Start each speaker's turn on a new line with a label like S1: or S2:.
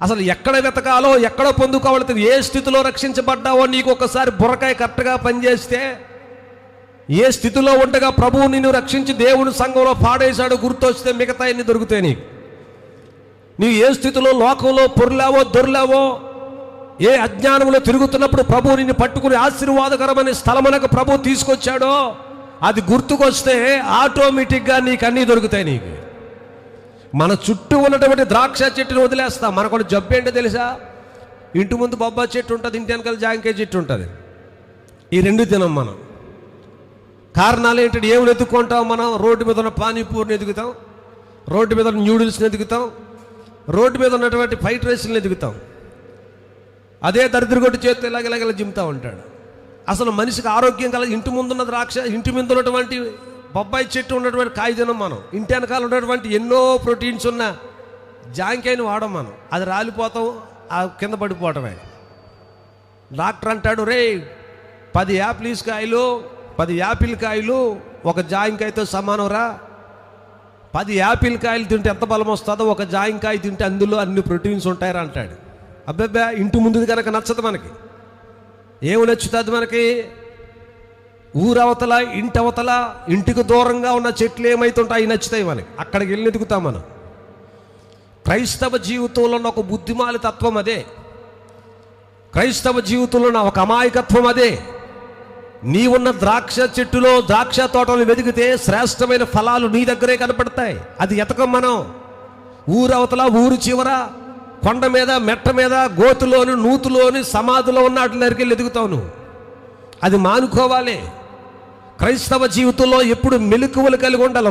S1: అసలు ఎక్కడ వెతకాలో ఎక్కడ పొందుకోవాలో తెలియదు. ఏ స్థితిలో రక్షించబడ్డావో నీకు ఒకసారి బుర్రకాయ కరెక్ట్గా పనిచేస్తే, ఏ స్థితిలో ఉండగా ప్రభువు నిన్ను రక్షించి దేవుని సంఘంలో పాడేశాడు గుర్తొస్తే మిగతా ఎన్ని దొరుకుతాయి నీకు. నీవు ఏ స్థితిలో లోకంలో పొర్లావో దొర్లావో, ఏ అజ్ఞానంలో తిరుగుతున్నప్పుడు ప్రభువు నిన్ను పట్టుకుని ఆశీర్వాదకరమైన స్థలమునకు ప్రభువు తీసుకొచ్చాడో అది గుర్తుకొస్తే ఆటోమేటిక్గా నీకు అన్నీ దొరుకుతాయి. నీకు మన చుట్టూ ఉన్నటువంటి ద్రాక్ష చెట్టుని వదిలేస్తాం. మనకు జబ్బు ఏంటో తెలుసా? ఇంటి ముందు బొబ్బాయి చెట్టు ఉంటుంది, ఇంటి వెనకాల జాంకాయ చెట్టు ఉంటుంది. ఈ రెండు తినం మనం. కారణాలు ఏంటంటే ఏమి ఎత్తుక్కుంటాం మనం? రోడ్డు మీద ఉన్న పానీపూరిని ఎదుగుతాం, రోడ్డు మీద ఉన్న న్యూడిల్స్ని ఎదుగుతాం, రోడ్డు మీద ఉన్నటువంటి ఫ్రైడ్ రైస్ని ఎదుగుతాం. అదే దరిద్రగొట్టు చేతి ఇలాగ జిమ్తా ఉంటాడు. అసలు మనిషికి ఆరోగ్యం కల ఇంటి ముందున్న ద్రాక్ష, ఇంటి మీద ఉన్నటువంటి బొబ్బాయి చెట్టు ఉన్నటువంటి కాయ తినం మనం. ఇంటి వెనకాల ఉన్నటువంటి ఎన్నో ప్రోటీన్స్ ఉన్న జాంకాయని వాడం మనం. అది రాలిపోతాం, ఆ కింద పడిపోవటమే. డాక్టర్ అంటాడు, రే 10 యాపిల్స్ కాయలు 10 యాపిల్ కాయలు ఒక జాంకాయతో సమానంరా. 10 యాపిల్ కాయలు తింటే ఎంత బలం వస్తుందో ఒక జాంకాయ తింటే అందులో అన్ని ప్రోటీన్స్ ఉంటాయరా అంటాడు. అబ్బాబ్బా, ఇంటి ముందుది కనుక నచ్చదు మనకి. ఏమి నచ్చుతుంది మనకి? ఊరవతల, ఇంటి అవతల, ఇంటికి దూరంగా ఉన్న చెట్లు ఏమైతుంటాయి అవి నచ్చుతాయి మనకి. అక్కడికి వెళ్ళి ఎదుగుతాం మనం. క్రైస్తవ జీవితంలో ఉన్న ఒక బుద్ధిమాలి తత్వం అదే. క్రైస్తవ జీవితంలో ఉన్న ఒక అమాయకత్వం అదే. నీవున్న ద్రాక్ష చెట్టులో, ద్రాక్ష తోటలు వెతికితే శ్రేష్టమైన ఫలాలు నీ దగ్గరే కనపడతాయి. అది ఎతకం మనం. ఊరవతల, ఊరు చివర, కొండ మీద, మెట్ట మీద, గోతులోని, నూతులోని, సమాధిలో ఉన్న వాటి దగ్గరికి వెళ్ళి ఎదుగుతావు నువ్వు. అది మానుకోవాలి. క్రైస్తవ జీవితంలో ఎప్పుడు మెలకువలు కలిగి ఉండాలి.